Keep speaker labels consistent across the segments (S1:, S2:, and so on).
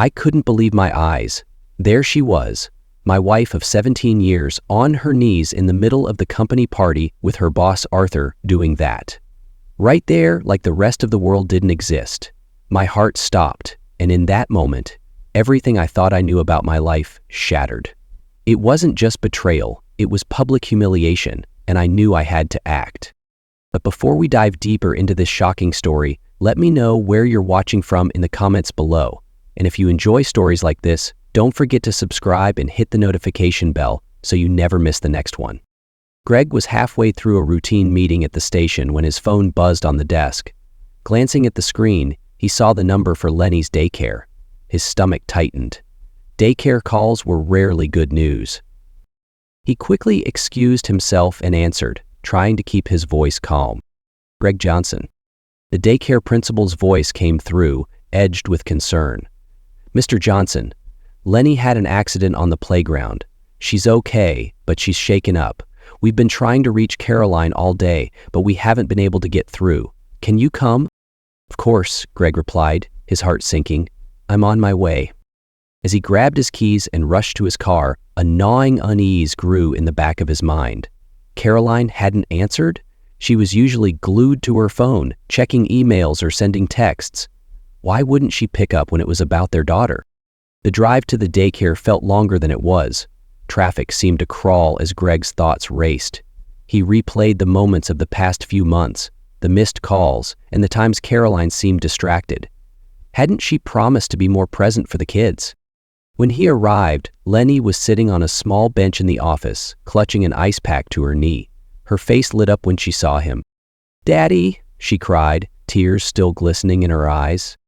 S1: I couldn't believe my eyes. There she was, my wife of 17 years, on her knees in the middle of the company party with her boss Arthur doing that. Right there, like the rest of the world didn't exist. My heart stopped, and in that moment, everything I thought I knew about my life shattered. It wasn't just betrayal, it was public humiliation, and I knew I had to act. But before we dive deeper into this shocking story, let me know where you're watching from in the comments below. And if you enjoy stories like this, don't forget to subscribe and hit the notification bell so you never miss the next one. Greg was halfway through a routine meeting at the station when his phone buzzed on the desk. Glancing at the screen, he saw the number for Lenny's daycare. His stomach tightened. Daycare calls were rarely good news. He quickly excused himself and answered, trying to keep his voice calm. Greg Johnson. The daycare principal's voice came through, edged with concern. Mr. Johnson, Lenny had an accident on the playground. She's okay, but she's shaken up. We've been trying to reach Caroline all day, but we haven't been able to get through. Can you come? Of course, Greg replied, his heart sinking. I'm on my way. As he grabbed his keys and rushed to his car, a gnawing unease grew in the back of his mind. Caroline hadn't answered? She was usually glued to her phone, checking emails or sending texts. Why wouldn't she pick up when it was about their daughter? The drive to the daycare felt longer than it was. Traffic seemed to crawl as Greg's thoughts raced. He replayed the moments of the past few months, the missed calls, and the times Caroline seemed distracted. Hadn't she promised to be more present for the kids? When he arrived, Lenny was sitting on a small bench in the office, clutching an ice pack to her knee. Her face lit up when she saw him. "Daddy," she cried, tears still glistening in her eyes.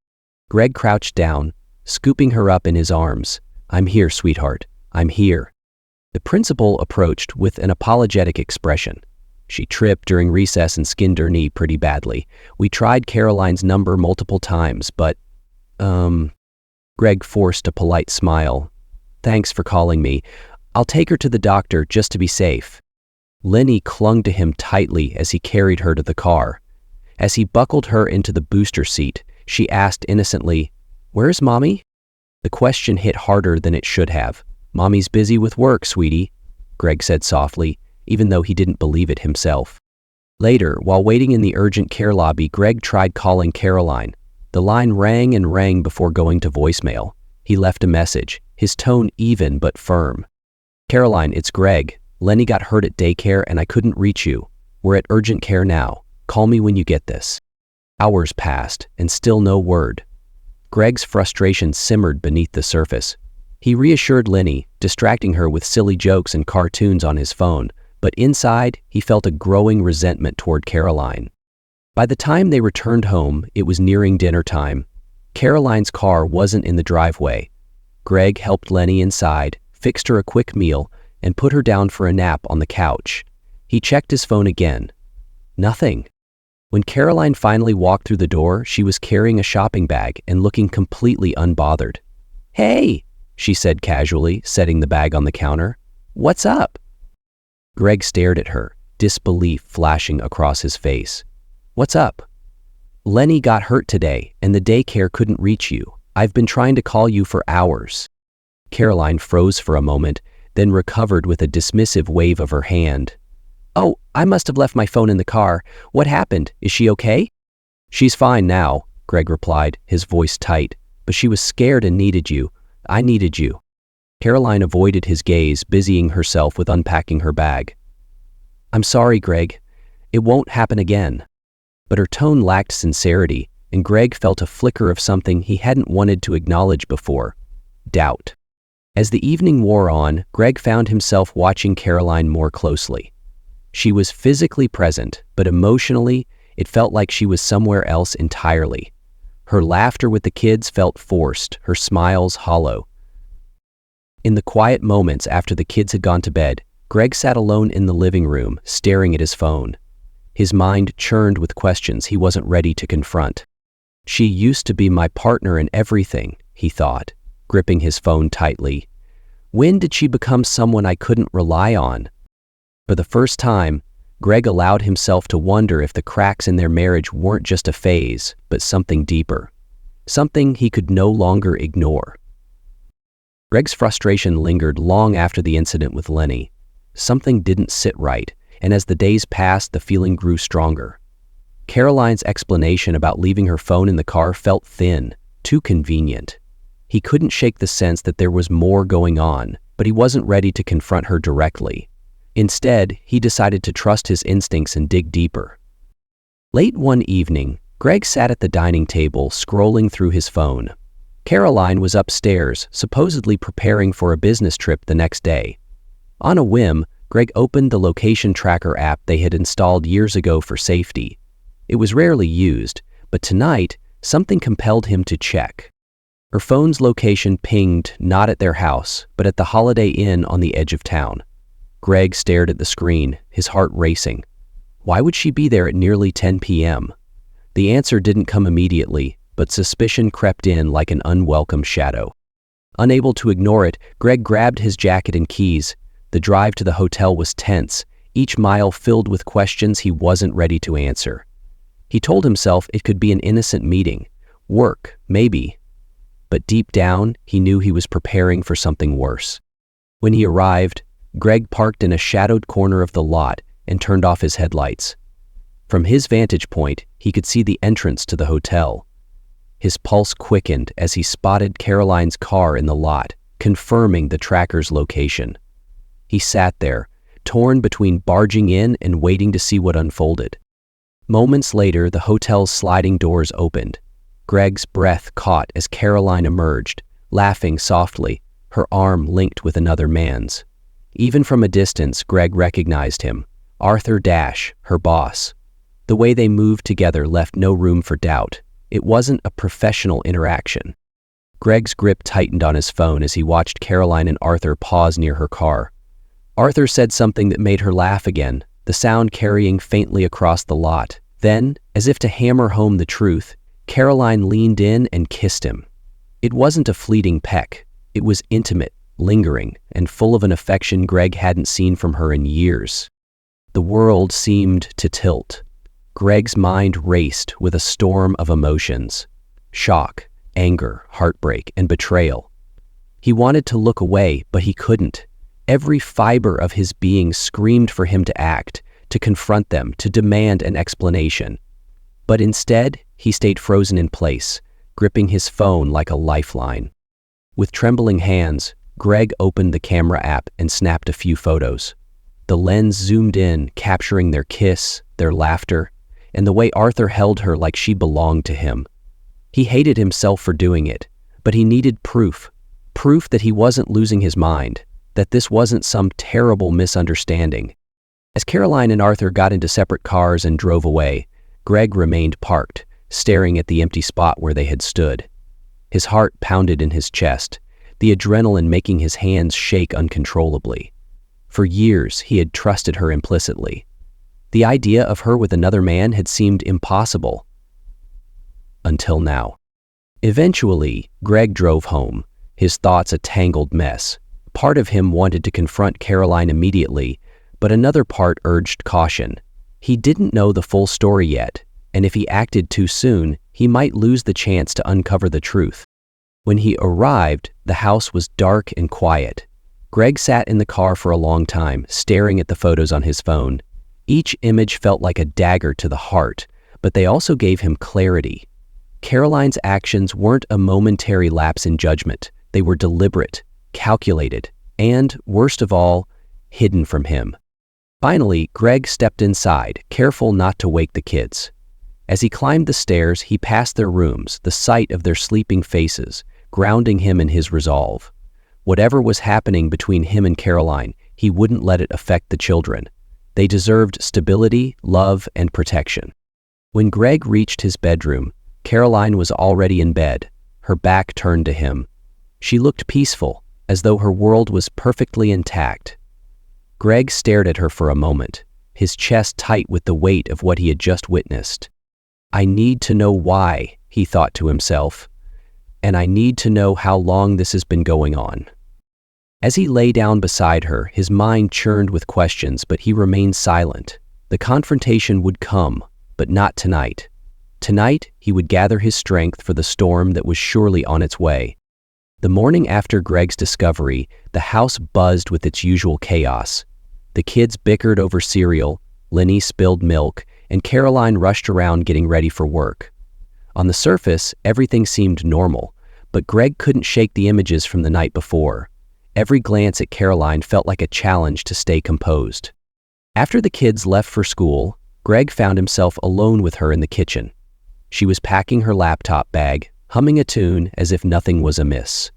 S1: Greg crouched down, scooping her up in his arms. "I'm here, sweetheart. I'm here." The principal approached with an apologetic expression. She tripped during recess and skinned her knee pretty badly. We tried Caroline's number multiple times, but, Greg forced a polite smile. "Thanks for calling me. I'll take her to the doctor just to be safe." Lenny clung to him tightly as he carried her to the car. As he buckled her into the booster seat, she asked innocently, "Where's Mommy?" The question hit harder than it should have. "Mommy's busy with work, sweetie," Greg said softly, even though he didn't believe it himself. Later, while waiting in the urgent care lobby, Greg tried calling Caroline. The line rang and rang before going to voicemail. He left a message, his tone even but firm. "Caroline, it's Greg. Lenny got hurt at daycare and I couldn't reach you. We're at urgent care now. Call me when you get this." Hours passed, and still no word. Greg's frustration simmered beneath the surface. He reassured Lenny, distracting her with silly jokes and cartoons on his phone, but inside, he felt a growing resentment toward Caroline. By the time they returned home, it was nearing dinner time. Caroline's car wasn't in the driveway. Greg helped Lenny inside, fixed her a quick meal, and put her down for a nap on the couch. He checked his phone again. Nothing. When Caroline finally walked through the door, she was carrying a shopping bag and looking completely unbothered. "Hey," she said casually, setting the bag on the counter. "What's up?" Greg stared at her, disbelief flashing across his face. "What's up?" "Lenny got hurt today, and the daycare couldn't reach you. I've been trying to call you for hours." Caroline froze for a moment, then recovered with a dismissive wave of her hand. "Oh, I must have left my phone in the car. What happened? Is she okay?" "She's fine now," Greg replied, his voice tight. "But she was scared and needed you. I needed you." Caroline avoided his gaze, busying herself with unpacking her bag. "I'm sorry, Greg. It won't happen again." But her tone lacked sincerity, and Greg felt a flicker of something he hadn't wanted to acknowledge before: doubt. As the evening wore on, Greg found himself watching Caroline more closely. She was physically present, but emotionally, it felt like she was somewhere else entirely. Her laughter with the kids felt forced, her smiles hollow. In the quiet moments after the kids had gone to bed, Greg sat alone in the living room, staring at his phone. His mind churned with questions he wasn't ready to confront. "She used to be my partner in everything," he thought, gripping his phone tightly. "When did she become someone I couldn't rely on?" For the first time, Greg allowed himself to wonder if the cracks in their marriage weren't just a phase, but something deeper. Something he could no longer ignore. Greg's frustration lingered long after the incident with Lenny. Something didn't sit right, and as the days passed, the feeling grew stronger. Caroline's explanation about leaving her phone in the car felt thin, too convenient. He couldn't shake the sense that there was more going on, but he wasn't ready to confront her directly. Instead, he decided to trust his instincts and dig deeper. Late one evening, Greg sat at the dining table, scrolling through his phone. Caroline was upstairs, supposedly preparing for a business trip the next day. On a whim, Greg opened the location tracker app they had installed years ago for safety. It was rarely used, but tonight, something compelled him to check. Her phone's location pinged not at their house, but at the Holiday Inn on the edge of town. Greg stared at the screen, his heart racing. Why would she be there at nearly 10 p.m.? The answer didn't come immediately, but suspicion crept in like an unwelcome shadow. Unable to ignore it, Greg grabbed his jacket and keys. The drive to the hotel was tense, each mile filled with questions he wasn't ready to answer. He told himself it could be an innocent meeting. Work, maybe. But deep down, he knew he was preparing for something worse. When he arrived, Greg parked in a shadowed corner of the lot and turned off his headlights. From his vantage point, he could see the entrance to the hotel. His pulse quickened as he spotted Caroline's car in the lot, confirming the tracker's location. He sat there, torn between barging in and waiting to see what unfolded. Moments later, the hotel's sliding doors opened. Greg's breath caught as Caroline emerged, laughing softly, her arm linked with another man's. Even from a distance, Greg recognized him. Arthur Dash, her boss. The way they moved together left no room for doubt. It wasn't a professional interaction. Greg's grip tightened on his phone as he watched Caroline and Arthur pause near her car. Arthur said something that made her laugh again, the sound carrying faintly across the lot. Then, as if to hammer home the truth, Caroline leaned in and kissed him. It wasn't a fleeting peck. It was intimate, lingering, and full of an affection Greg hadn't seen from her in years. The world seemed to tilt. Greg's mind raced with a storm of emotions. Shock, anger, heartbreak, and betrayal. He wanted to look away, but he couldn't. Every fiber of his being screamed for him to act, to confront them, to demand an explanation. But instead, he stayed frozen in place, gripping his phone like a lifeline. With trembling hands, Greg opened the camera app and snapped a few photos. The lens zoomed in, capturing their kiss, their laughter, and the way Arthur held her like she belonged to him. He hated himself for doing it, but he needed proof that he wasn't losing his mind, that this wasn't some terrible misunderstanding. As Caroline and Arthur got into separate cars and drove away, Greg remained parked, staring at the empty spot where they had stood. His heart pounded in his chest, the adrenaline making his hands shake uncontrollably. For years, he had trusted her implicitly. The idea of her with another man had seemed impossible. Until now. Eventually, Greg drove home, his thoughts a tangled mess. Part of him wanted to confront Caroline immediately, but another part urged caution. He didn't know the full story yet, and if he acted too soon, he might lose the chance to uncover the truth. When he arrived, the house was dark and quiet. Greg sat in the car for a long time, staring at the photos on his phone. Each image felt like a dagger to the heart, but they also gave him clarity. Caroline's actions weren't a momentary lapse in judgment. They were deliberate, calculated, and, worst of all, hidden from him. Finally, Greg stepped inside, careful not to wake the kids. As he climbed the stairs, he passed their rooms, the sight of their sleeping faces, grounding him in his resolve. Whatever was happening between him and Caroline, he wouldn't let it affect the children. They deserved stability, love, and protection. When Greg reached his bedroom, Caroline was already in bed, her back turned to him. She looked peaceful, as though her world was perfectly intact. Greg stared at her for a moment, his chest tight with the weight of what he had just witnessed. I need to know why, he thought to himself, and I need to know how long this has been going on. As he lay down beside her, his mind churned with questions, but he remained silent. The confrontation would come, but not tonight. Tonight, he would gather his strength for the storm that was surely on its way. The morning after Greg's discovery, the house buzzed with its usual chaos. The kids bickered over cereal, Lenny spilled milk, and Caroline rushed around getting ready for work. On the surface, everything seemed normal, but Greg couldn't shake the images from the night before. Every glance at Caroline felt like a challenge to stay composed. After the kids left for school, Greg found himself alone with her in the kitchen. She was packing her laptop bag, humming a tune as if nothing was amiss.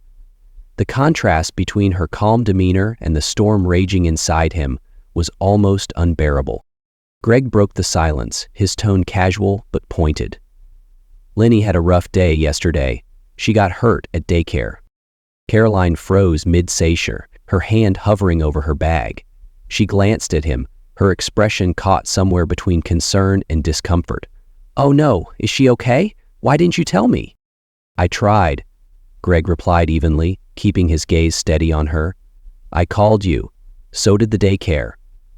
S1: The contrast between her calm demeanor and the storm raging inside him was almost unbearable. Greg broke the silence, his tone casual but pointed. Lenny had a rough day yesterday. She got hurt at daycare. Caroline froze mid-seizure, her hand hovering over her bag. She glanced at him, her expression caught somewhere between concern and discomfort. "Oh no, is she okay? Why didn't you tell me?" "I tried," Greg replied evenly, keeping his gaze steady on her. "I called you. So did the daycare.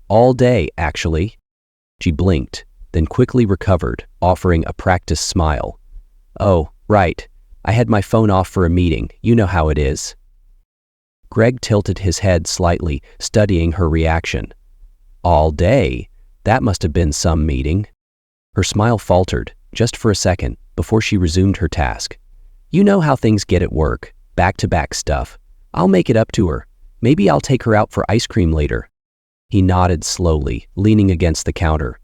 S1: All day, actually." She blinked, then quickly recovered, offering a practiced smile. "Oh, right. I had my phone off for a meeting. You know how it is." Greg tilted his head slightly, studying her reaction. "All day? That must have been some meeting." Her smile faltered, just for a second, before she resumed her task. "You know how things get at work, back-to-back stuff. I'll make it up to her. Maybe I'll take her out for ice cream later." He nodded slowly, leaning against the counter.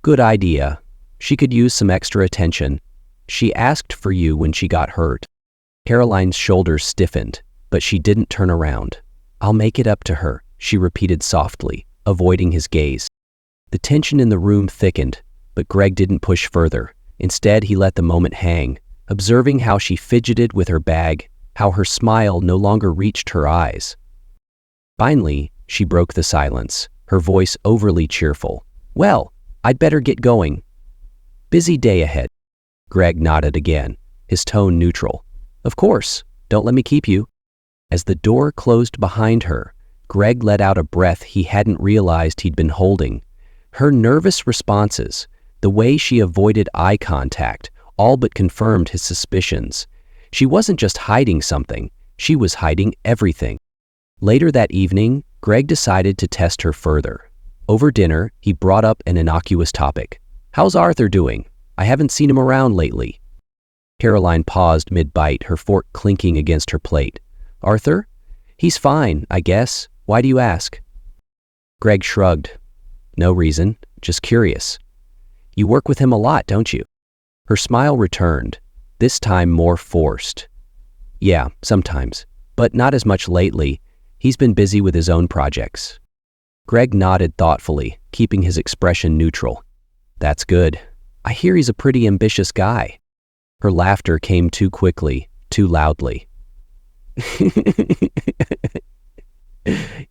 S1: "Good idea. She could use some extra attention. She asked for you when she got hurt." Caroline's shoulders stiffened, but she didn't turn around. "I'll make it up to her," she repeated softly, avoiding his gaze. The tension in the room thickened, but Greg didn't push further. Instead, he let the moment hang, observing how she fidgeted with her bag, how her smile no longer reached her eyes. Finally, she broke the silence, her voice overly cheerful. "Well, I'd better get going." "Busy day ahead." Greg nodded again, his tone neutral. "Of course, don't let me keep you." As the door closed behind her, Greg let out a breath he hadn't realized he'd been holding. Her nervous responses, the way she avoided eye contact, all but confirmed his suspicions. She wasn't just hiding something, she was hiding everything. Later that evening, Greg decided to test her further. Over dinner, he brought up an innocuous topic. "How's Arthur doing? I haven't seen him around lately." Caroline paused mid-bite, her fork clinking against her plate. "Arthur? He's fine, I guess. Why do you ask?" Greg shrugged. "No reason, just curious." "You work with him a lot, don't you?" Her smile returned, this time more forced. "Yeah, sometimes, but not as much lately. He's been busy with his own projects." Greg nodded thoughtfully, keeping his expression neutral. "That's good. I hear he's a pretty ambitious guy." Her laughter came too quickly, too loudly.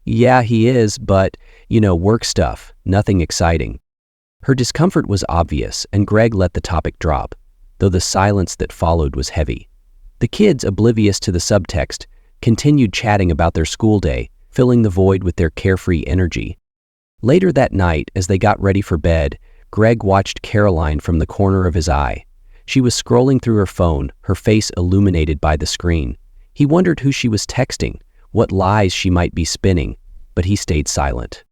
S1: "Yeah, he is, but, work stuff, nothing exciting." Her discomfort was obvious, and Greg let the topic drop, though the silence that followed was heavy. The kids, oblivious to the subtext, continued chatting about their school day, filling the void with their carefree energy. Later that night, as they got ready for bed, Greg watched Caroline from the corner of his eye. She was scrolling through her phone, her face illuminated by the screen. He wondered who she was texting, what lies she might be spinning, but he stayed silent.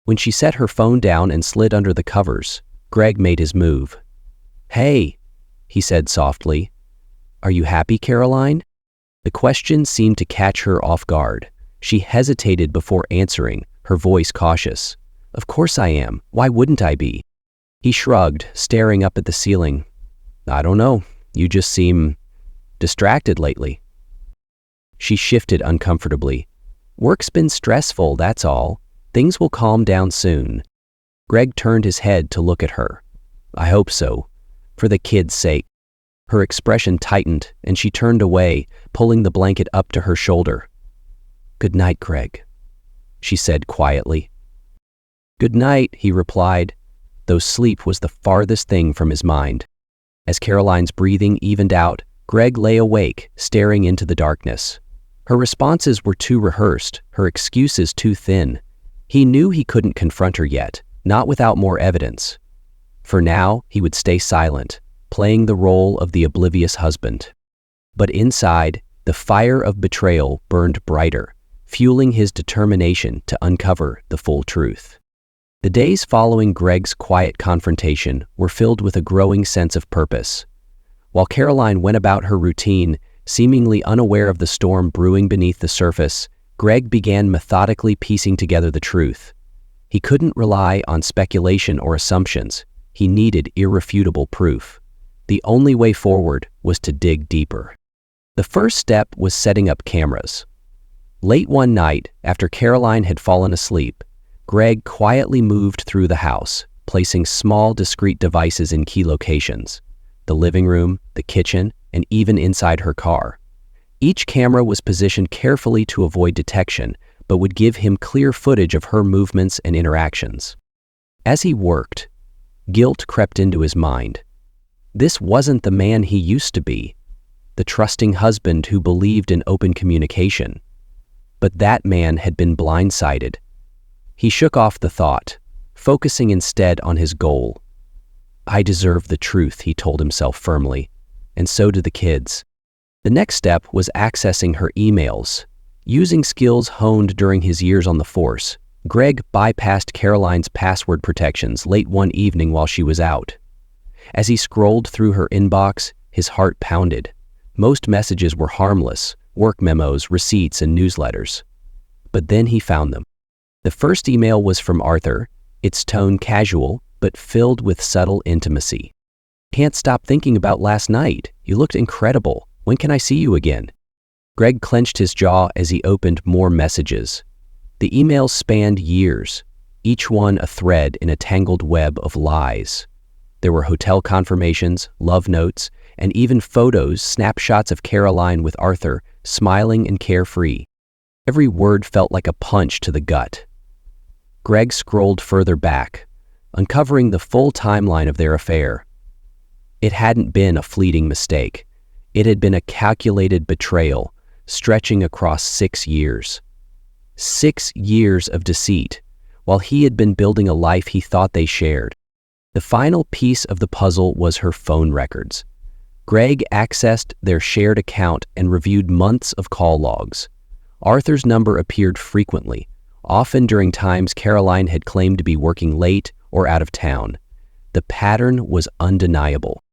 S1: When she set her phone down and slid under the covers, Greg made his move. "Hey," he said softly. "Are you happy, Caroline?" The question seemed to catch her off guard. She hesitated before answering, her voice cautious. "Of course I am. Why wouldn't I be?" He shrugged, staring up at the ceiling. "I don't know. You just seem distracted lately." She shifted uncomfortably. "Work's been stressful, that's all. Things will calm down soon." Greg turned his head to look at her. "I hope so. For the kid's sake." Her expression tightened, and she turned away, pulling the blanket up to her shoulder. "Good night, Greg," she said quietly. "Good night," he replied, though sleep was the farthest thing from his mind. As Caroline's breathing evened out, Greg lay awake, staring into the darkness. Her responses were too rehearsed, her excuses too thin. He knew he couldn't confront her yet, not without more evidence. For now, he would stay silent, playing the role of the oblivious husband. But inside, The fire of betrayal burned brighter, fueling his determination to uncover the full truth. The days following Greg's quiet confrontation were filled with a growing sense of purpose. While Caroline went about her routine, seemingly unaware of the storm brewing beneath the surface, Greg began methodically piecing together the truth. He couldn't rely on speculation or assumptions. He needed irrefutable proof. The only way forward was to dig deeper. The first step was setting up cameras. Late one night, after Caroline had fallen asleep, Greg quietly moved through the house, placing small, discreet devices in key locations: the living room, the kitchen, and even inside her car. Each camera was positioned carefully to avoid detection, but would give him clear footage of her movements and interactions. As he worked, guilt crept into his mind. This wasn't the man he used to be, the trusting husband who believed in open communication. But that man had been blindsided. He shook off the thought, focusing instead on his goal. "I deserve the truth," he told himself firmly, and so do the kids. The next step was accessing her emails. Using skills honed during his years on the force, Greg bypassed Caroline's password protections late one evening while she was out. As he scrolled through her inbox, his heart pounded. Most messages were harmless: work memos, receipts, and newsletters. But then he found them. The first email was from Arthur, its tone casual, but filled with subtle intimacy. "Can't stop thinking about last night. You looked incredible. When can I see you again?" Greg clenched his jaw as he opened more messages. The emails spanned years, each one a thread in a tangled web of lies. There were hotel confirmations, love notes, and even photos, snapshots of Caroline with Arthur, smiling and carefree. Every word felt like a punch to the gut. Greg scrolled further back, uncovering the full timeline of their affair. It hadn't been a fleeting mistake. It had been a calculated betrayal, stretching across 6 years. 6 years of deceit, while he had been building a life he thought they shared. The final piece of the puzzle was her phone records. Greg accessed their shared account and reviewed months of call logs. Arthur's number appeared frequently, often during times Caroline had claimed to be working late or out of town. The pattern was undeniable.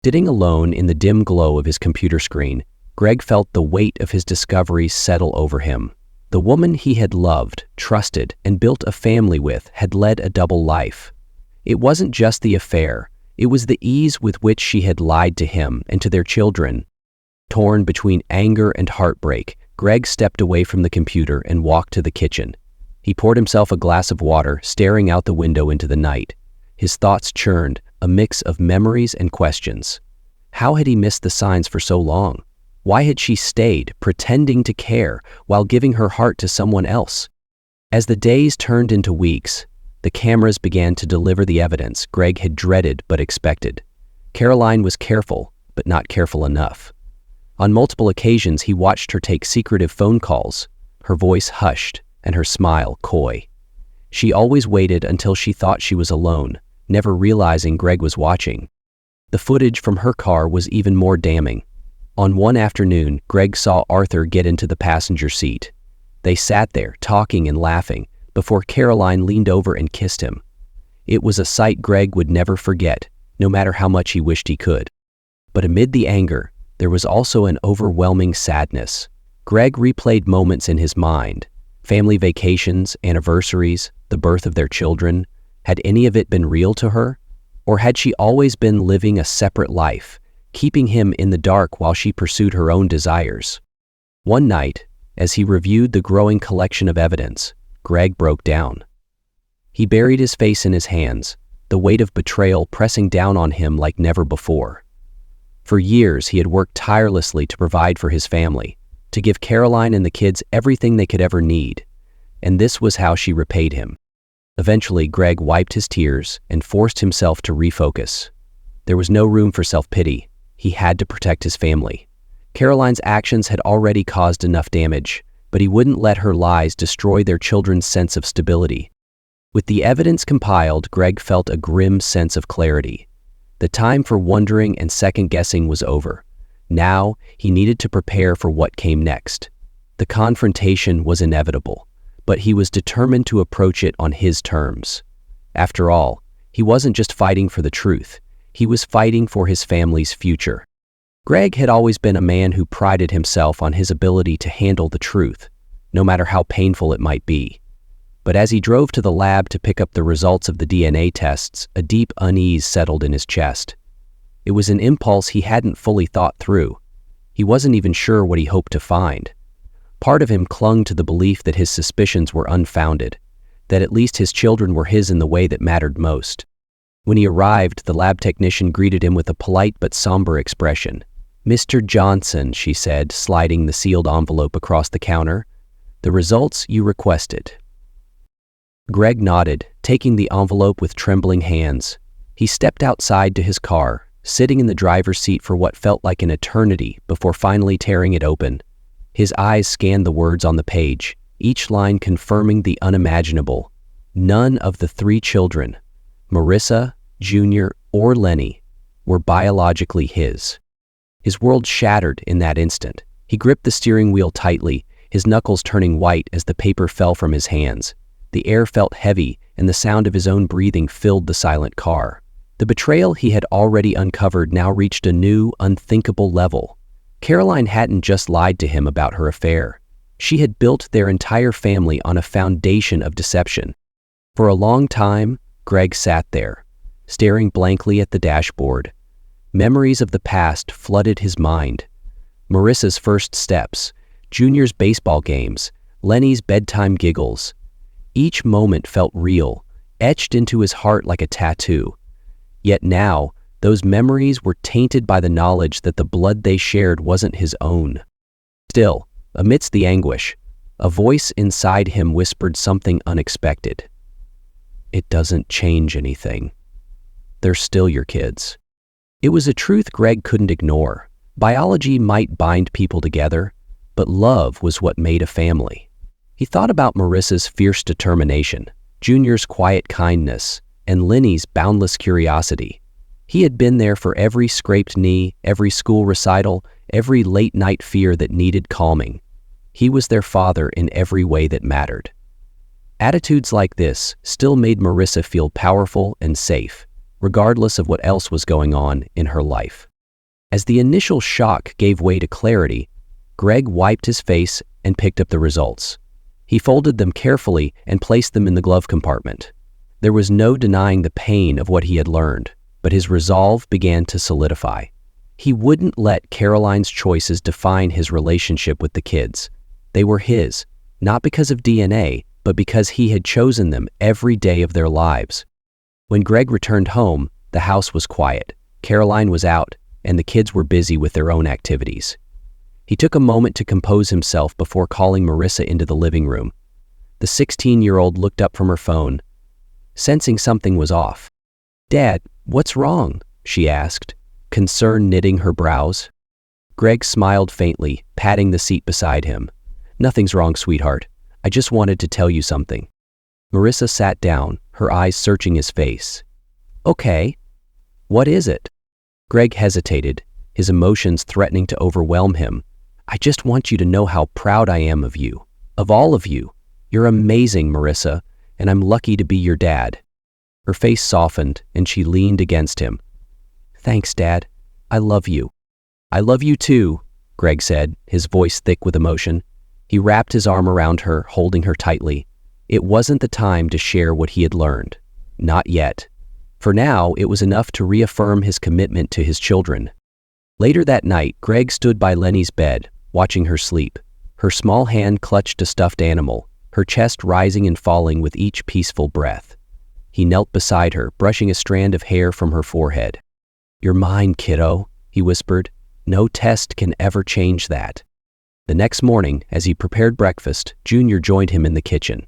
S1: Sitting alone in the dim glow of his computer screen, Greg felt the weight of his discoveries settle over him. The woman he had loved, trusted, and built a family with had led a double life. It wasn't just the affair, it was the ease with which she had lied to him and to their children. Torn between anger and heartbreak, Greg stepped away from the computer and walked to the kitchen. He poured himself a glass of water, staring out the window into the night. His thoughts churned, a mix of memories and questions. How had he missed the signs for so long? Why had she stayed, pretending to care, while giving her heart to someone else? As the days turned into weeks, the cameras began to deliver the evidence Greg had dreaded but expected. Caroline was careful, but not careful enough. On multiple occasions, he watched her take secretive phone calls, her voice hushed and her smile coy. She always waited until she thought she was alone, never realizing Greg was watching. The footage from her car was even more damning. On one afternoon, Greg saw Arthur get into the passenger seat. They sat there, talking and laughing, before Caroline leaned over and kissed him. It was a sight Greg would never forget, no matter how much he wished he could. But amid the anger, there was also an overwhelming sadness. Greg replayed moments in his mind: family vacations, anniversaries, the birth of their children. Had any of it been real to her? Or had she always been living a separate life, keeping him in the dark while she pursued her own desires? One night, as he reviewed the growing collection of evidence, Greg broke down. He buried his face in his hands, the weight of betrayal pressing down on him like never before. For years, he had worked tirelessly to provide for his family, to give Caroline and the kids everything they could ever need, and this was how she repaid him. Eventually, Greg wiped his tears and forced himself to refocus. There was no room for self-pity. He had to protect his family. Caroline's actions had already caused enough damage, but he wouldn't let her lies destroy their children's sense of stability. With the evidence compiled, Greg felt a grim sense of clarity. The time for wondering and second-guessing was over. Now, he needed to prepare for what came next. The confrontation was inevitable, but he was determined to approach it on his terms. After all, he wasn't just fighting for the truth, he was fighting for his family's future. Greg had always been a man who prided himself on his ability to handle the truth, no matter how painful it might be. But as he drove to the lab to pick up the results of the DNA tests, a deep unease settled in his chest. It was an impulse he hadn't fully thought through. He wasn't even sure what he hoped to find. Part of him clung to the belief that his suspicions were unfounded, that at least his children were his in the way that mattered most. When he arrived, the lab technician greeted him with a polite but somber expression. "Mr. Johnson," she said, sliding the sealed envelope across the counter. "The results you requested." Greg nodded, taking the envelope with trembling hands. He stepped outside to his car, sitting in the driver's seat for what felt like an eternity before finally tearing it open. His eyes scanned the words on the page, each line confirming the unimaginable. None of the 3 children, Marissa, Junior, or Lenny, were biologically his. His world shattered in that instant. He gripped the steering wheel tightly, his knuckles turning white as the paper fell from his hands. The air felt heavy, and the sound of his own breathing filled the silent car. The betrayal he had already uncovered now reached a new, unthinkable level. Caroline hadn't just lied to him about her affair. She had built their entire family on a foundation of deception. For a long time, Greg sat there, staring blankly at the dashboard. Memories of the past flooded his mind. Marissa's first steps, Junior's baseball games, Lenny's bedtime giggles. Each moment felt real, etched into his heart like a tattoo. Yet now, those memories were tainted by the knowledge that the blood they shared wasn't his own. Still, amidst the anguish, a voice inside him whispered something unexpected. "It doesn't change anything. They're still your kids." It was a truth Greg couldn't ignore. Biology might bind people together, but love was what made a family. He thought about Marissa's fierce determination, Junior's quiet kindness, and Lenny's boundless curiosity. He had been there for every scraped knee, every school recital, every late-night fear that needed calming. He was their father in every way that mattered. Attitudes like this still made Marissa feel powerful and safe, regardless of what else was going on in her life. As the initial shock gave way to clarity, Greg wiped his face and picked up the results. He folded them carefully and placed them in the glove compartment. There was no denying the pain of what he had learned, but his resolve began to solidify. He wouldn't let Caroline's choices define his relationship with the kids. They were his, not because of DNA, but because he had chosen them every day of their lives. When Greg returned home, the house was quiet. Caroline was out, and the kids were busy with their own activities. He took a moment to compose himself before calling Marissa into the living room. The 16-year-old looked up from her phone, sensing something was off. "Dad, what's wrong?" she asked, concern knitting her brows. Greg smiled faintly, patting the seat beside him. "Nothing's wrong, sweetheart. I just wanted to tell you something." Marissa sat down, her eyes searching his face. "Okay, what is it?" Greg hesitated, his emotions threatening to overwhelm him. "I just want you to know how proud I am of you. Of all of you. You're amazing, Marissa, and I'm lucky to be your dad." Her face softened, and she leaned against him. "Thanks, Dad. I love you." "I love you too," Greg said, his voice thick with emotion. He wrapped his arm around her, holding her tightly. It wasn't the time to share what he had learned. Not yet. For now, it was enough to reaffirm his commitment to his children. Later that night, Greg stood by Lenny's bed, watching her sleep. Her small hand clutched a stuffed animal, her chest rising and falling with each peaceful breath. He knelt beside her, brushing a strand of hair from her forehead. "You're mine, kiddo," he whispered. "No test can ever change that." The next morning, as he prepared breakfast, Junior joined him in the kitchen.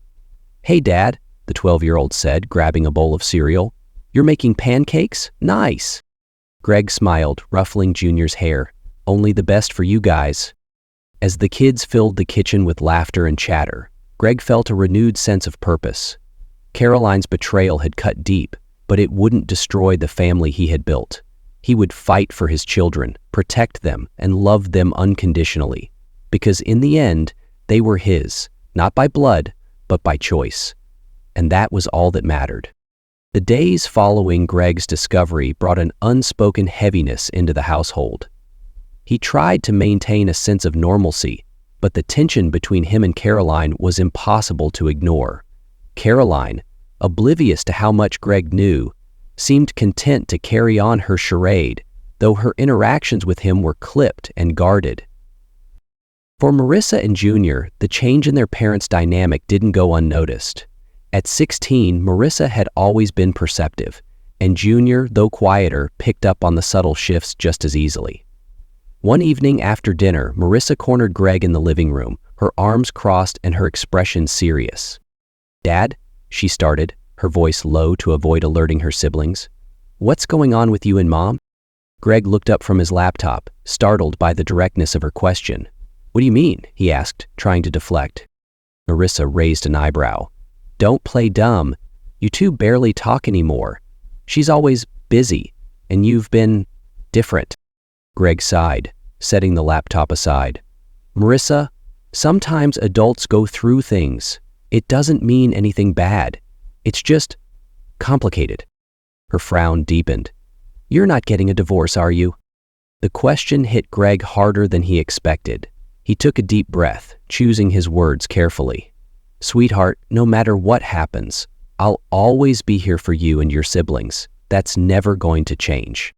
S1: "Hey, Dad," the 12-year-old said, grabbing a bowl of cereal. "You're making pancakes? Nice." Greg smiled, ruffling Junior's hair. "Only the best for you guys." As the kids filled the kitchen with laughter and chatter, Greg felt a renewed sense of purpose. Caroline's betrayal had cut deep, but it wouldn't destroy the family he had built. He would fight for his children, protect them, and love them unconditionally, because in the end, they were his, not by blood, but by choice. And that was all that mattered. The days following Greg's discovery brought an unspoken heaviness into the household. He tried to maintain a sense of normalcy, but the tension between him and Caroline was impossible to ignore. Caroline, oblivious to how much Greg knew, seemed content to carry on her charade, though her interactions with him were clipped and guarded. For Marissa and Junior, the change in their parents' dynamic didn't go unnoticed. At 16, Marissa had always been perceptive, and Junior, though quieter, picked up on the subtle shifts just as easily. One evening after dinner, Marissa cornered Greg in the living room, her arms crossed and her expression serious. "Dad," she started, her voice low to avoid alerting her siblings. "What's going on with you and Mom?" Greg looked up from his laptop, startled by the directness of her question. "What do you mean?" he asked, trying to deflect. Marissa raised an eyebrow. "Don't play dumb. You two barely talk anymore. She's always busy, and you've been different." Greg sighed, setting the laptop aside. "Marissa, sometimes adults go through things. It doesn't mean anything bad. It's just complicated." Her frown deepened. "You're not getting a divorce, are you?" The question hit Greg harder than he expected. He took a deep breath, choosing his words carefully. "Sweetheart, no matter what happens, I'll always be here for you and your siblings. That's never going to change."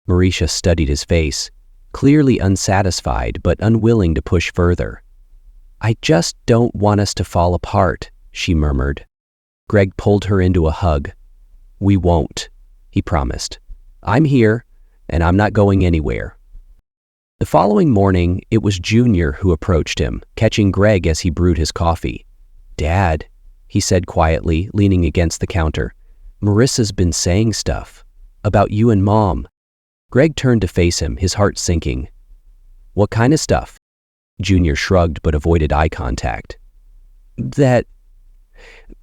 S1: Marisha studied his face, clearly unsatisfied but unwilling to push further. "I just don't want us to fall apart," she murmured. Greg pulled her into a hug. "We won't," he promised. "I'm here, and I'm not going anywhere." The following morning, it was Junior who approached him, catching Greg as he brewed his coffee. "Dad," he said quietly, leaning against the counter, "Marissa's been saying stuff about you and Mom." Greg turned to face him, his heart sinking. "What kind of stuff?" Junior shrugged but avoided eye contact. "That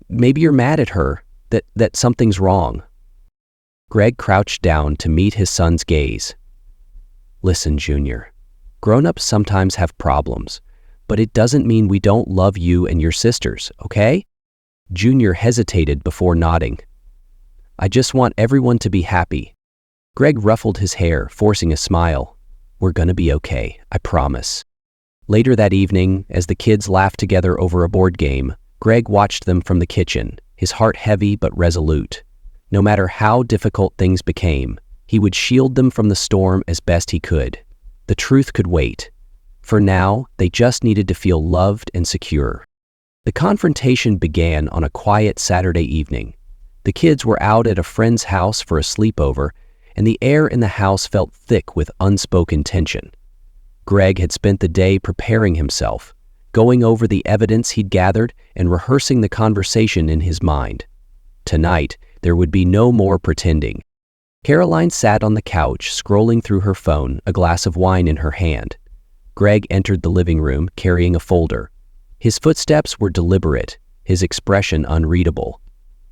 S1: maybe you're mad at her, that something's wrong." Greg crouched down to meet his son's gaze. "Listen, Junior, grown-ups sometimes have problems, but it doesn't mean we don't love you and your sisters, okay?" Junior hesitated before nodding. "I just want everyone to be happy." Greg ruffled his hair, forcing a smile. "We're gonna be okay, I promise." Later that evening, as the kids laughed together over a board game, Greg watched them from the kitchen, his heart heavy but resolute. No matter how difficult things became, he would shield them from the storm as best he could. The truth could wait. For now, they just needed to feel loved and secure. The confrontation began on a quiet Saturday evening. The kids were out at a friend's house for a sleepover, and the air in the house felt thick with unspoken tension. Greg had spent the day preparing himself, going over the evidence he'd gathered and rehearsing the conversation in his mind. Tonight, there would be no more pretending. Caroline sat on the couch, scrolling through her phone, a glass of wine in her hand. Greg entered the living room, carrying a folder. His footsteps were deliberate, his expression unreadable.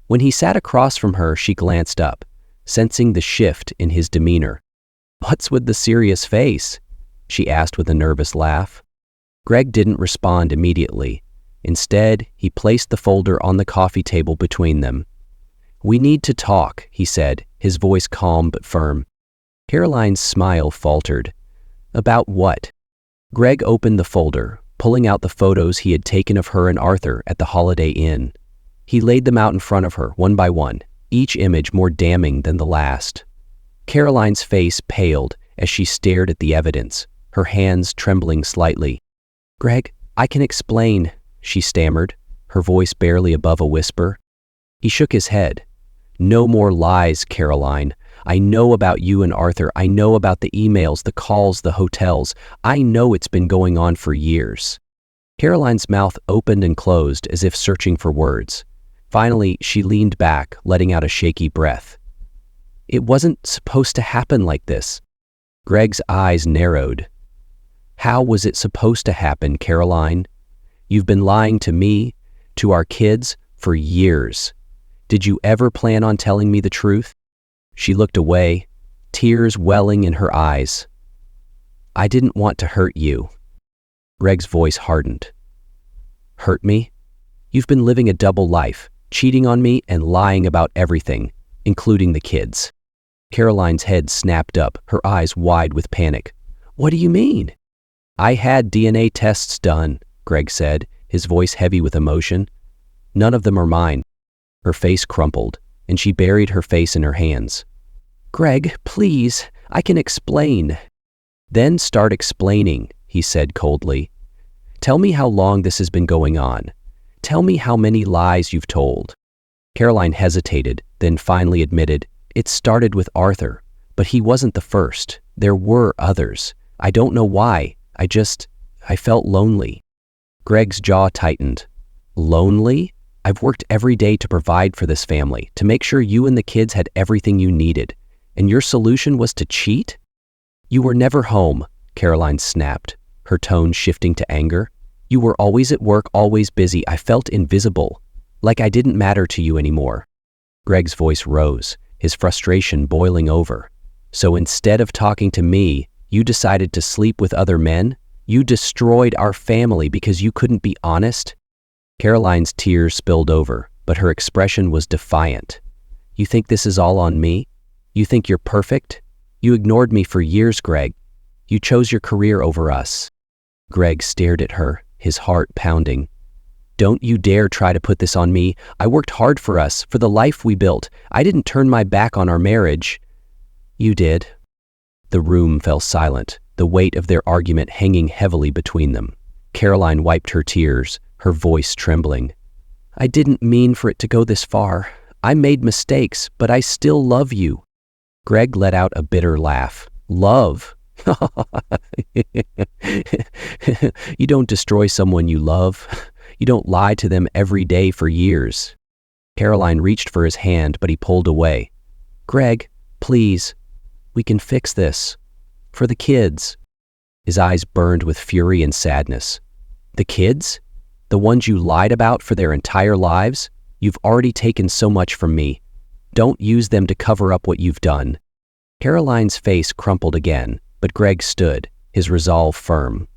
S1: When he sat across from her, she glanced up, sensing the shift in his demeanor. "What's with the serious face?" she asked with a nervous laugh. Greg didn't respond immediately. Instead, he placed the folder on the coffee table between them. "We need to talk," he said, his voice calm but firm. Caroline's smile faltered. "About what?" Greg opened the folder, pulling out the photos he had taken of her and Arthur at the Holiday Inn. He laid them out in front of her, one by one, each image more damning than the last. Caroline's face paled as she stared at the evidence, her hands trembling slightly. "Greg, I can explain," she stammered, her voice barely above a whisper. He shook his head. "No more lies, Caroline. I know about you and Arthur. I know about the emails, the calls, the hotels. I know it's been going on for years." Caroline's mouth opened and closed as if searching for words. Finally, she leaned back, letting out a shaky breath. "It wasn't supposed to happen like this." Greg's eyes narrowed. "How was it supposed to happen, Caroline? You've been lying to me, to our kids, for years. Did you ever plan on telling me the truth?" She looked away, tears welling in her eyes. "I didn't want to hurt you." Greg's voice hardened. "Hurt me? You've been living a double life, cheating on me and lying about everything, including the kids." Caroline's head snapped up, her eyes wide with panic. "What do you mean?" "I had DNA tests done," Greg said, his voice heavy with emotion. "None of them are mine." Her face crumpled, and she buried her face in her hands. "Greg, please, I can explain." "Then start explaining," he said coldly. "Tell me how long this has been going on. Tell me how many lies you've told." Caroline hesitated, then finally admitted, "It started with Arthur, but he wasn't the first. There were others. I don't know why. I felt lonely." Greg's jaw tightened. "Lonely? I've worked every day to provide for this family, to make sure you and the kids had everything you needed. And your solution was to cheat?" "You were never home," Caroline snapped, her tone shifting to anger. "You were always at work, always busy. I felt invisible, like I didn't matter to you anymore." Greg's voice rose, his frustration boiling over. "So instead of talking to me, you decided to sleep with other men? You destroyed our family because you couldn't be honest?" Caroline's tears spilled over, but her expression was defiant. "You think this is all on me? You think you're perfect? You ignored me for years, Greg. You chose your career over us." Greg stared at her, his heart pounding. "Don't you dare try to put this on me. I worked hard for us, for the life we built. I didn't turn my back on our marriage." "You did." The room fell silent, the weight of their argument hanging heavily between them. Caroline wiped her tears, her voice trembling. "I didn't mean for it to go this far. I made mistakes, but I still love you." Greg let out a bitter laugh. "Love? You don't destroy someone you love. You don't lie to them every day for years." Caroline reached for his hand, but he pulled away. "Greg, please, we can fix this. For the kids." His eyes burned with fury and sadness. "The kids? The ones you lied about for their entire lives? You've already taken so much from me. Don't use them to cover up what you've done." Caroline's face crumpled again, but Greg stood, his resolve firm.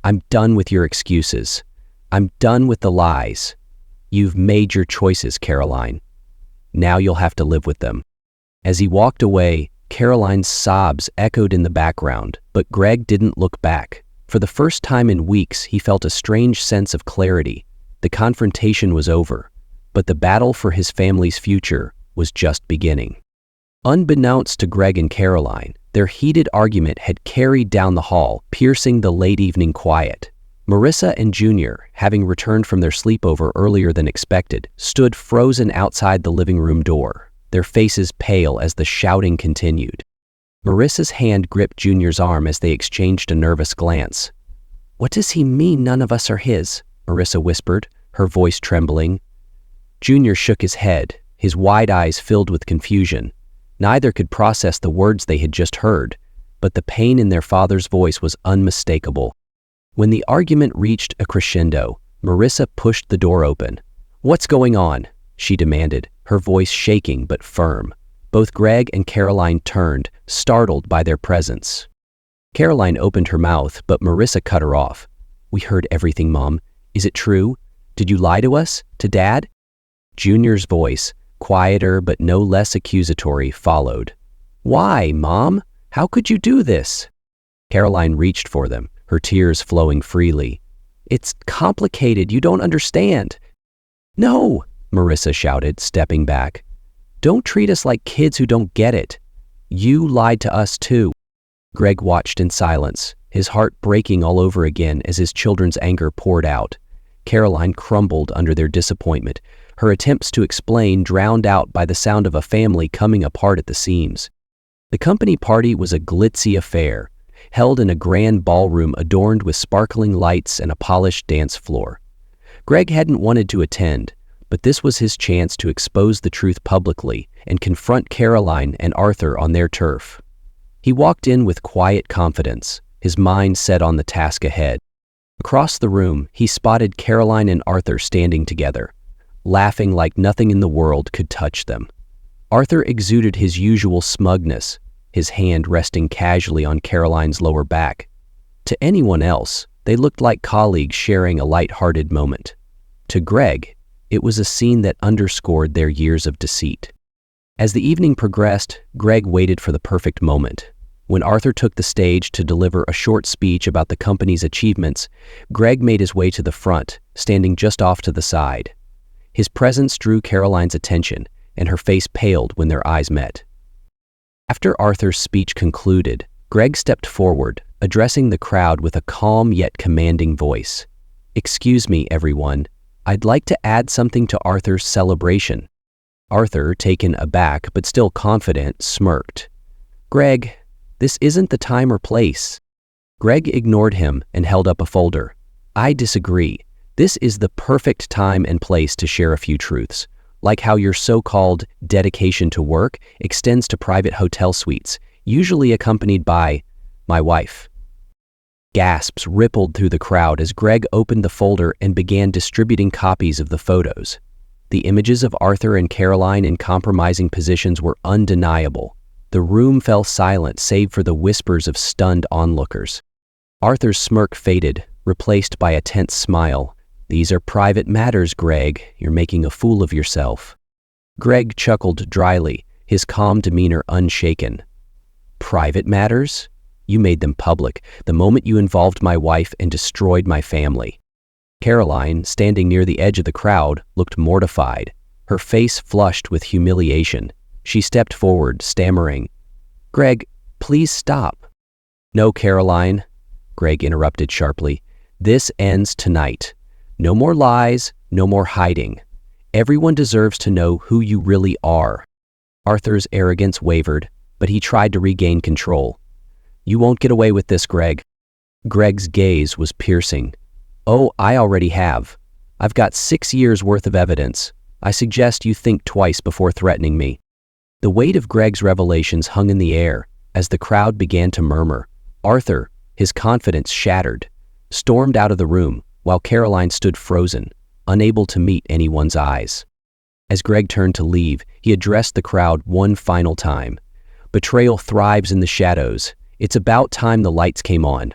S1: "I'm done with your excuses. I'm done with the lies. You've made your choices, Caroline. Now you'll have to live with them." As he walked away, Caroline's sobs echoed in the background, but Greg didn't look back. For the first time in weeks, he felt a strange sense of clarity. The confrontation was over, but the battle for his family's future was just beginning. Unbeknownst to Greg and Caroline, their heated argument had carried down the hall, piercing the late evening quiet. Marissa and Junior, having returned from their sleepover earlier than expected, stood frozen outside the living room door, their faces pale as the shouting continued. Marissa's hand gripped Junior's arm as they exchanged a nervous glance. "What does he mean none of us are his?" Marissa whispered, her voice trembling. Junior shook his head, his wide eyes filled with confusion. Neither could process the words they had just heard, but the pain in their father's voice was unmistakable. When the argument reached a crescendo, Marissa pushed the door open. "What's going on?" she demanded, her voice shaking but firm. Both Greg and Caroline turned, startled by their presence. Caroline opened her mouth, but Marissa cut her off. "We heard everything, Mom. Is it true? Did you lie to us? To Dad?" Junior's voice, quieter but no less accusatory, followed. "Why, Mom? How could you do this?" Caroline reached for them, her tears flowing freely. "It's complicated. You don't understand." "No," Marissa shouted, stepping back. "Don't treat us like kids who don't get it. You lied to us too." Greg watched in silence, his heart breaking all over again as his children's anger poured out. Caroline crumbled under their disappointment, her attempts to explain drowned out by the sound of a family coming apart at the seams. The company party was a glitzy affair, held in a grand ballroom adorned with sparkling lights and a polished dance floor. Greg hadn't wanted to attend, but this was his chance to expose the truth publicly and confront Caroline and Arthur on their turf. He walked in with quiet confidence, his mind set on the task ahead. Across the room, he spotted Caroline and Arthur standing together, laughing like nothing in the world could touch them. Arthur exuded his usual smugness, his hand resting casually on Caroline's lower back. To anyone else, they looked like colleagues sharing a light-hearted moment. To Greg, it was a scene that underscored their years of deceit. As the evening progressed, Greg waited for the perfect moment. When Arthur took the stage to deliver a short speech about the company's achievements, Greg made his way to the front, standing just off to the side. His presence drew Caroline's attention, and her face paled when their eyes met. After Arthur's speech concluded, Greg stepped forward, addressing the crowd with a calm yet commanding voice. "Excuse me, everyone. I'd like to add something to Arthur's celebration." Arthur, taken aback but still confident, smirked. "Greg, this isn't the time or place." Greg ignored him and held up a folder. "I disagree. This is the perfect time and place to share a few truths, like how your so-called dedication to work extends to private hotel suites, usually accompanied by my wife." Gasps rippled through the crowd as Greg opened the folder and began distributing copies of the photos. The images of Arthur and Caroline in compromising positions were undeniable. The room fell silent save for the whispers of stunned onlookers. Arthur's smirk faded, replaced by a tense smile. "These are private matters, Greg. You're making a fool of yourself." Greg chuckled dryly, his calm demeanor unshaken. "Private matters? You made them public the moment you involved my wife and destroyed my family." Caroline, standing near the edge of the crowd, looked mortified, her face flushed with humiliation. She stepped forward, stammering, "Greg, please stop." "No, Caroline," Greg interrupted sharply. "This ends tonight. No more lies, no more hiding. Everyone deserves to know who you really are." Arthur's arrogance wavered, but he tried to regain control. "You won't get away with this, Greg." Greg's gaze was piercing. "Oh, I already have. I've got 6 years' worth of evidence. I suggest you think twice before threatening me." The weight of Greg's revelations hung in the air as the crowd began to murmur. Arthur, his confidence shattered, stormed out of the room, while Caroline stood frozen, unable to meet anyone's eyes. As Greg turned to leave, he addressed the crowd one final time. "Betrayal thrives in the shadows. It's about time the lights came on."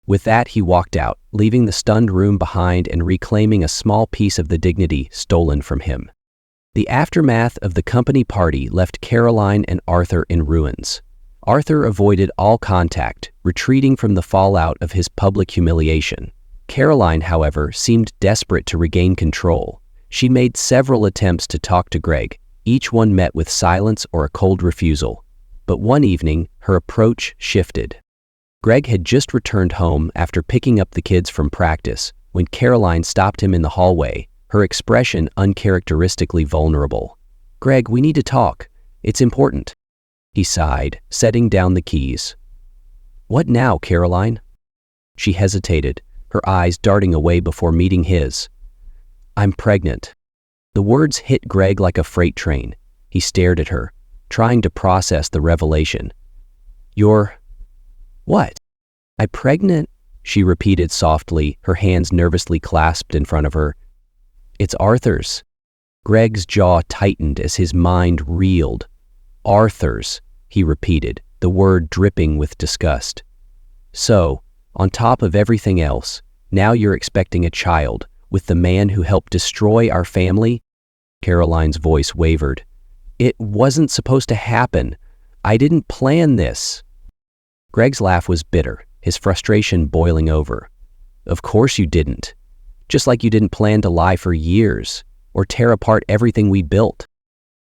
S1: With that, he walked out, leaving the stunned room behind and reclaiming a small piece of the dignity stolen from him. The aftermath of the company party left Caroline and Arthur in ruins. Arthur avoided all contact, retreating from the fallout of his public humiliation. Caroline, however, seemed desperate to regain control. She made several attempts to talk to Greg, each one met with silence or a cold refusal. But one evening, her approach shifted. Greg had just returned home after picking up the kids from practice when Caroline stopped him in the hallway, her expression uncharacteristically vulnerable. "Greg, we need to talk. It's important." He sighed, setting down the keys. "What now, Caroline?" She hesitated, her eyes darting away before meeting his. "I'm pregnant." The words hit Greg like a freight train. He stared at her, trying to process the revelation. "You're... what?" "I'm pregnant," she repeated softly, her hands nervously clasped in front of her. "It's Arthur's." Greg's jaw tightened as his mind reeled. "Arthur's," he repeated, the word dripping with disgust. "So, on top of everything else, now you're expecting a child with the man who helped destroy our family?" Caroline's voice wavered. "It wasn't supposed to happen. I didn't plan this." Greg's laugh was bitter, his frustration boiling over. "Of course you didn't. Just like you didn't plan to lie for years, or tear apart everything we built."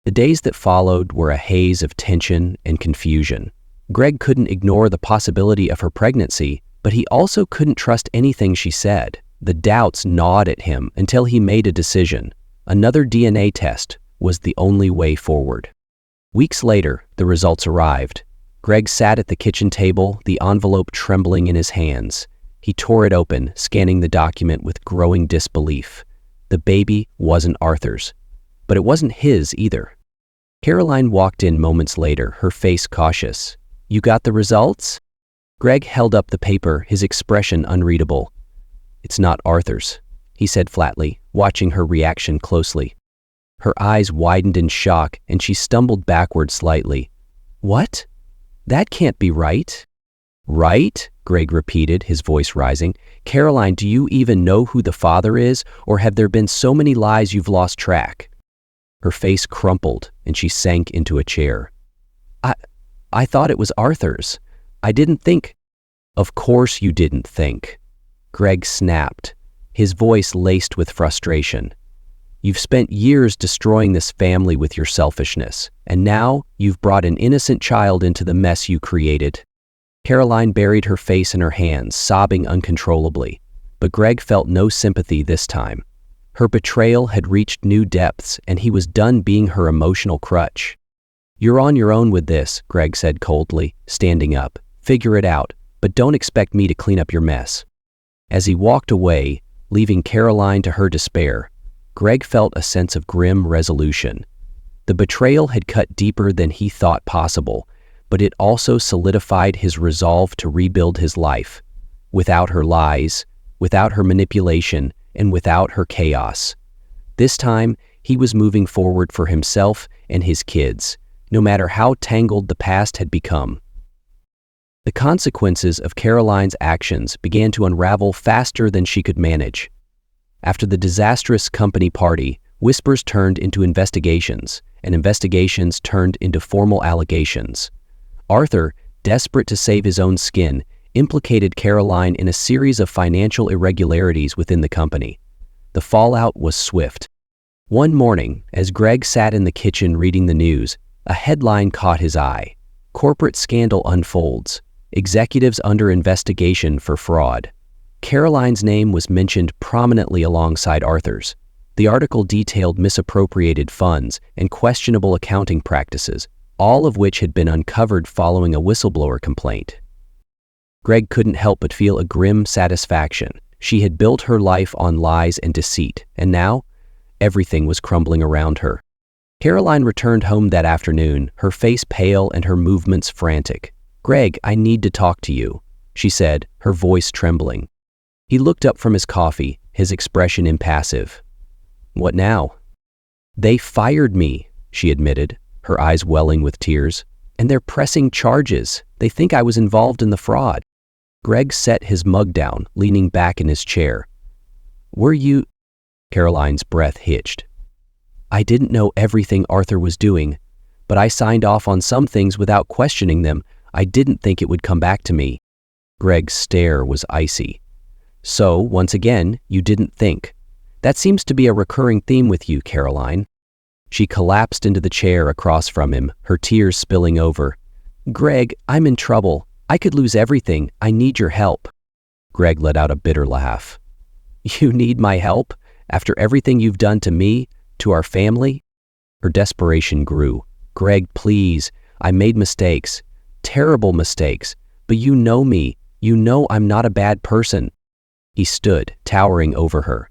S1: The days that followed were a haze of tension and confusion. Greg couldn't ignore the possibility of her pregnancy, but he also couldn't trust anything she said. The doubts gnawed at him until he made a decision. Another DNA test was the only way forward. Weeks later, the results arrived. Greg sat at the kitchen table, the envelope trembling in his hands. He tore it open, scanning the document with growing disbelief. The baby wasn't Arthur's, but it wasn't his either. Caroline walked in moments later, her face cautious. "You got the results?" Greg held up the paper, his expression unreadable. "It's not Arthur's," he said flatly, watching her reaction closely. Her eyes widened in shock, and she stumbled backward slightly. "What?" That can't be right." "Right?" Greg repeated, his voice rising. "Caroline, do you even know who the father is, or have there been so many lies you've lost track?" Her face crumpled, and she sank into a chair. I thought it was Arthur's. I didn't think—" "Of course you didn't think," Greg snapped, his voice laced with frustration. "You've spent years destroying this family with your selfishness, and now you've brought an innocent child into the mess you created." Caroline buried her face in her hands, sobbing uncontrollably, but Greg felt no sympathy this time. Her betrayal had reached new depths, and he was done being her emotional crutch. "You're on your own with this," Greg said coldly, standing up. "Figure it out, but don't expect me to clean up your mess." As he walked away, leaving Caroline to her despair, Greg felt a sense of grim resolution. The betrayal had cut deeper than he thought possible, but it also solidified his resolve to rebuild his life, without her lies, without her manipulation, and without her chaos. This time, he was moving forward for himself and his kids, no matter how tangled the past had become. The consequences of Caroline's actions began to unravel faster than she could manage. After the disastrous company party, whispers turned into investigations, and investigations turned into formal allegations. Arthur, desperate to save his own skin, implicated Caroline in a series of financial irregularities within the company. The fallout was swift. One morning, as Greg sat in the kitchen reading the news, a headline caught his eye. "Corporate scandal unfolds. Executives under investigation for fraud." Caroline's name was mentioned prominently alongside Arthur's. The article detailed misappropriated funds and questionable accounting practices, all of which had been uncovered following a whistleblower complaint. Greg couldn't help but feel a grim satisfaction. She had built her life on lies and deceit, and now everything was crumbling around her. Caroline returned home that afternoon, her face pale and her movements frantic. "Greg, I need to talk to you," she said, her voice trembling. He looked up from his coffee, his expression impassive. "What now?" "They fired me," she admitted, her eyes welling with tears. "And they're pressing charges. They think I was involved in the fraud." Greg set his mug down, leaning back in his chair. "Were you—" Caroline's breath hitched. "I didn't know everything Arthur was doing, but I signed off on some things without questioning them. I didn't think it would come back to me." Greg's stare was icy. "So, once again, you didn't think. That seems to be a recurring theme with you, Caroline." She collapsed into the chair across from him, her tears spilling over. "Greg, I'm in trouble. I could lose everything. I need your help." Greg let out a bitter laugh. "You need my help? After everything you've done to me, to our family?" Her desperation grew. "Greg, please. I made mistakes. Terrible mistakes. But you know me. You know I'm not a bad person." He stood, towering over her.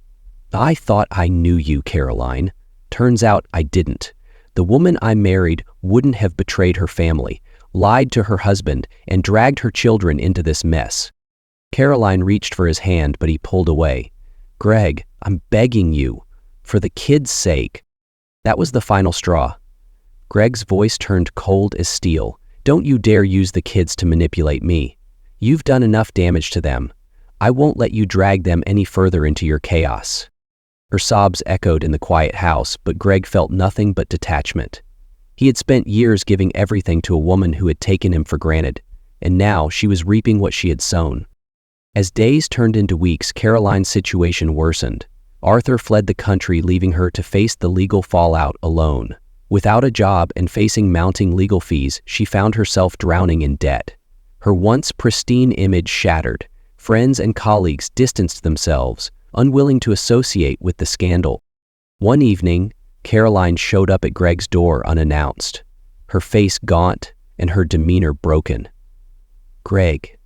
S1: "I thought I knew you, Caroline. Turns out I didn't. The woman I married wouldn't have betrayed her family, lied to her husband, and dragged her children into this mess." Caroline reached for his hand, but he pulled away. "Greg, I'm begging you. For the kids' sake." That was the final straw. Greg's voice turned cold as steel. "Don't you dare use the kids to manipulate me. You've done enough damage to them. I won't let you drag them any further into your chaos." Her sobs echoed in the quiet house, but Greg felt nothing but detachment. He had spent years giving everything to a woman who had taken him for granted, and now she was reaping what she had sown. As days turned into weeks, Caroline's situation worsened. Arthur fled the country, leaving her to face the legal fallout alone. Without a job and facing mounting legal fees, she found herself drowning in debt. Her once pristine image shattered. Friends and colleagues distanced themselves, unwilling to associate with the scandal. One evening, Caroline showed up at Greg's door unannounced, her face gaunt and her demeanor broken. "Greg,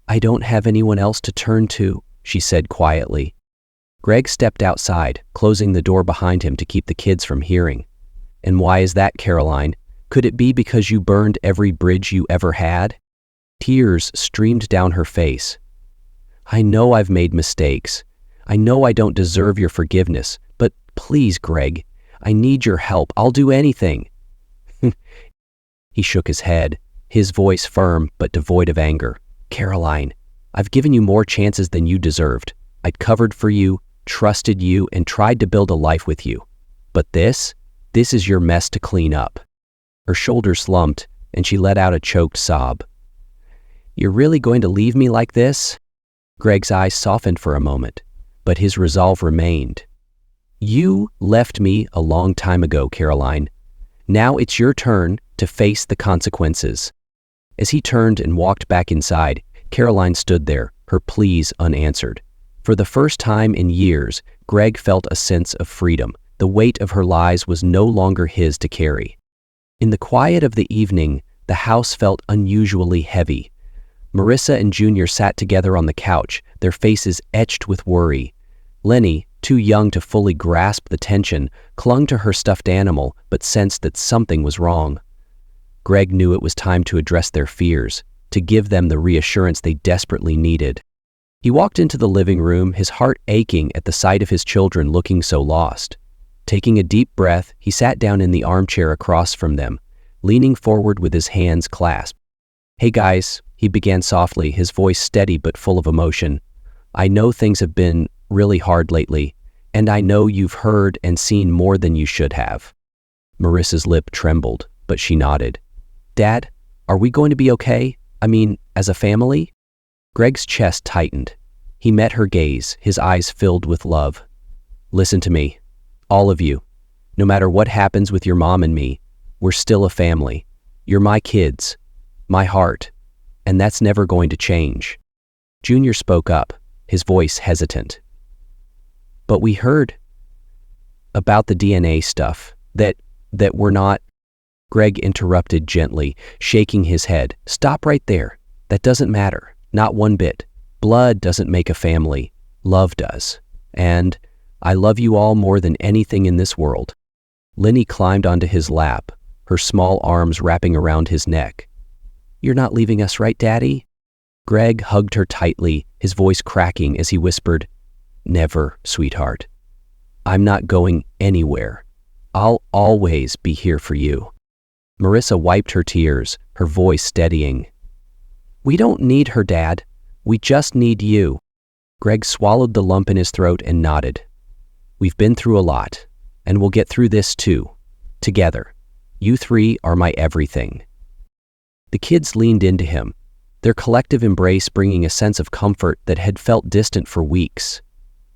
S1: I don't have anyone else to turn to," she said quietly. Greg stepped outside, closing the door behind him to keep the kids from hearing. "And why is that, Caroline? Could it be because you burned every bridge you ever had?" Tears streamed down her face. "I know I've made mistakes. I know I don't deserve your forgiveness, but please, Greg, I need your help. I'll do anything." He shook his head, his voice firm but devoid of anger. "Caroline, I've given you more chances than you deserved. I'd covered for you, trusted you, and tried to build a life with you. But this is your mess to clean up." Her shoulders slumped, and she let out a choked sob. "You're really going to leave me like this?" Greg's eyes softened for a moment, but his resolve remained. "You left me a long time ago, Caroline. Now it's your turn to face the consequences." As he turned and walked back inside, Caroline stood there, her pleas unanswered. For the first time in years, Greg felt a sense of freedom. The weight of her lies was no longer his to carry. In the quiet of the evening, the house felt unusually heavy. Marissa and Junior sat together on the couch, their faces etched with worry. Lenny, too young to fully grasp the tension, clung to her stuffed animal but sensed that something was wrong. Greg knew it was time to address their fears, to give them the reassurance they desperately needed. He walked into the living room, his heart aching at the sight of his children looking so lost. Taking a deep breath, he sat down in the armchair across from them, leaning forward with his hands clasped. "Hey guys," he began softly, his voice steady but full of emotion. "I know things have been really hard lately, and I know you've heard and seen more than you should have." Marissa's lip trembled, but she nodded. "Dad, are we going to be okay? I mean, as a family?" Greg's chest tightened. He met her gaze, his eyes filled with love. "Listen to me, all of you. No matter what happens with your mom and me, we're still a family. You're my kids, my heart, and that's never going to change." Junior spoke up, his voice hesitant. "But we heard about the DNA stuff, that we're not—" Greg interrupted gently, shaking his head. "Stop right there. That doesn't matter, not one bit. Blood doesn't make a family, love does. And I love you all more than anything in this world." Lenny climbed onto his lap, her small arms wrapping around his neck. "You're not leaving us, right, Daddy?" Greg hugged her tightly, his voice cracking as he whispered, "Never, sweetheart. I'm not going anywhere. I'll always be here for you." Marissa wiped her tears, her voice steadying. "We don't need her, Dad. We just need you." Greg swallowed the lump in his throat and nodded. "We've been through a lot, and we'll get through this too. Together. You three are my everything." The kids leaned into him, their collective embrace bringing a sense of comfort that had felt distant for weeks.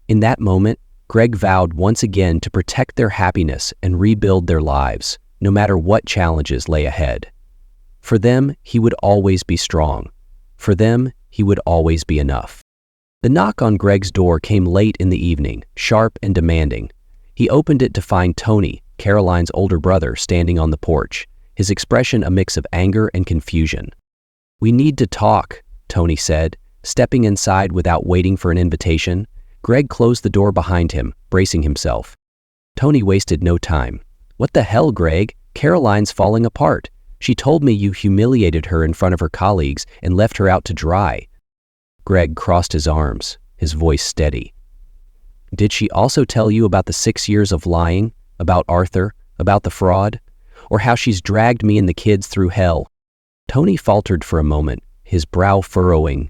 S1: In that moment, Greg vowed once again to protect their happiness and rebuild their lives, no matter what challenges lay ahead. For them, he would always be strong. For them, he would always be enough. The knock on Greg's door came late in the evening, sharp and demanding. He opened it to find Tony, Caroline's older brother, standing on the porch, his expression a mix of anger and confusion. "We need to talk," Tony said, stepping inside without waiting for an invitation. Greg closed the door behind him, bracing himself. Tony wasted no time. "What the hell, Greg? Caroline's falling apart. She told me you humiliated her in front of her colleagues and left her out to dry." Greg crossed his arms, his voice steady. "Did she also tell you about the 6 years of lying, about Arthur, about the fraud, or how she's dragged me and the kids through hell?" Tony faltered for a moment, his brow furrowing.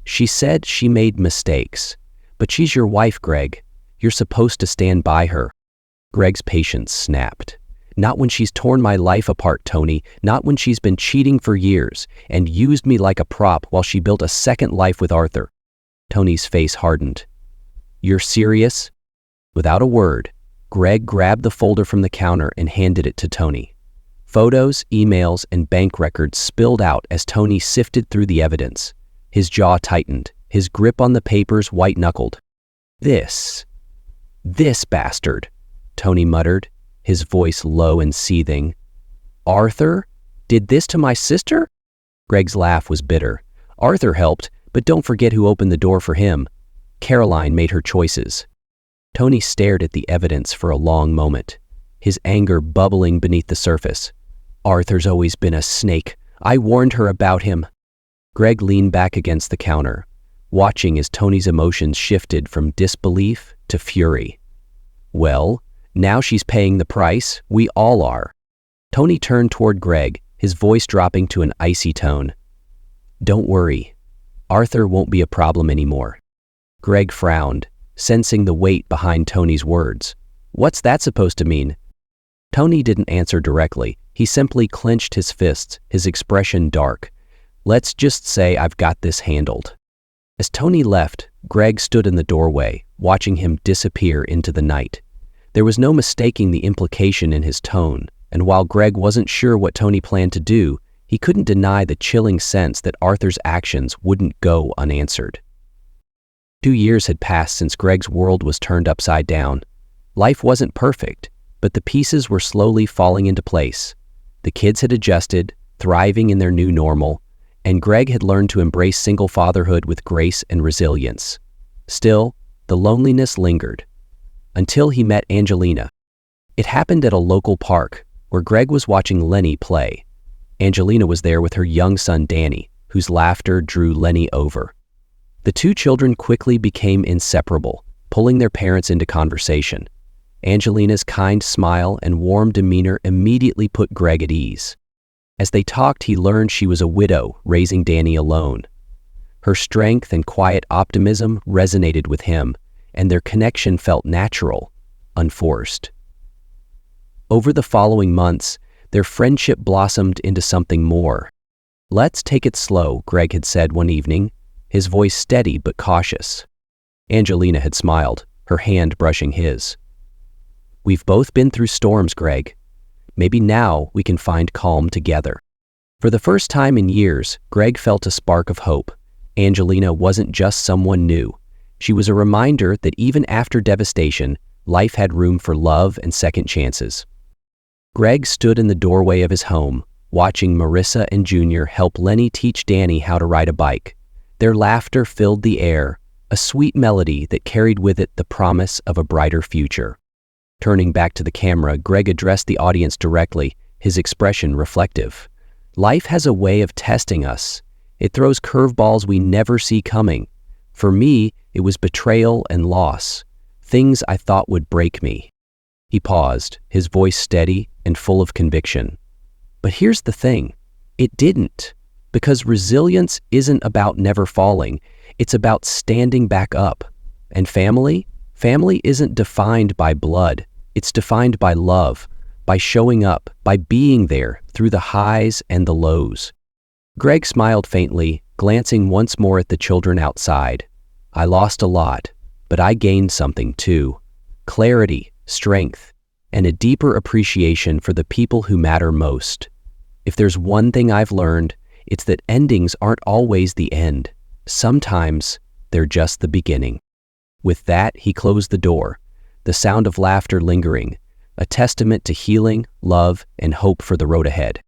S1: "She said she made mistakes. But she's your wife, Greg. You're supposed to stand by her." Greg's patience snapped. "Not when she's torn my life apart, Tony. Not when she's been cheating for years and used me like a prop while she built a second life with Arthur." Tony's face hardened. "You're serious?" Without a word, Greg grabbed the folder from the counter and handed it to Tony. Photos, emails, and bank records spilled out as Tony sifted through the evidence. His jaw tightened, his grip on the papers white-knuckled. This bastard," Tony muttered, his voice low and seething. "Arthur? Did this to my sister?" Greg's laugh was bitter. "Arthur helped, but don't forget who opened the door for him. Caroline made her choices." Tony stared at the evidence for a long moment, his anger bubbling beneath the surface. "Arthur's always been a snake. I warned her about him." Greg leaned back against the counter, watching as Tony's emotions shifted from disbelief to fury. "Well, now she's paying the price. We all are." Tony turned toward Greg, his voice dropping to an icy tone. "Don't worry. Arthur won't be a problem anymore." Greg frowned, sensing the weight behind Tony's words. "What's that supposed to mean?" Tony didn't answer directly. He simply clenched his fists, his expression dark. "Let's just say I've got this handled." As Tony left, Greg stood in the doorway, watching him disappear into the night. There was no mistaking the implication in his tone, and while Greg wasn't sure what Tony planned to do, he couldn't deny the chilling sense that Arthur's actions wouldn't go unanswered. 2 years had passed since Greg's world was turned upside down. Life wasn't perfect, but the pieces were slowly falling into place. The kids had adjusted, thriving in their new normal, and Greg had learned to embrace single fatherhood with grace and resilience. Still, the loneliness lingered, until he met Angelina. It happened at a local park, where Greg was watching Lenny play. Angelina was there with her young son Danny, whose laughter drew Lenny over. The two children quickly became inseparable, pulling their parents into conversation. Angelina's kind smile and warm demeanor immediately put Greg at ease. As they talked, he learned she was a widow raising Danny alone. Her strength and quiet optimism resonated with him, and their connection felt natural, unforced. Over the following months, their friendship blossomed into something more. "Let's take it slow," Greg had said one evening, his voice steady but cautious. Angelina had smiled, her hand brushing his. "We've both been through storms, Greg. Maybe now we can find calm together." For the first time in years, Greg felt a spark of hope. Angelina wasn't just someone new. She was a reminder that even after devastation, life had room for love and second chances. Greg stood in the doorway of his home, watching Marissa and Junior help Lenny teach Danny how to ride a bike. Their laughter filled the air, a sweet melody that carried with it the promise of a brighter future. Turning back to the camera, Greg addressed the audience directly, his expression reflective. "Life has a way of testing us. It throws curveballs we never see coming. For me, it was betrayal and loss, things I thought would break me." He paused, his voice steady and full of conviction. "But here's the thing, it didn't. Because resilience isn't about never falling, it's about standing back up. And family isn't defined by blood, it's defined by love, by showing up, by being there through the highs and the lows." Greg smiled faintly, glancing once more at the children outside. "I lost a lot, but I gained something too. Clarity, strength, and a deeper appreciation for the people who matter most. If there's one thing I've learned, it's that endings aren't always the end. Sometimes they're just the beginning." With that, he closed the door, the sound of laughter lingering, a testament to healing, love, and hope for the road ahead.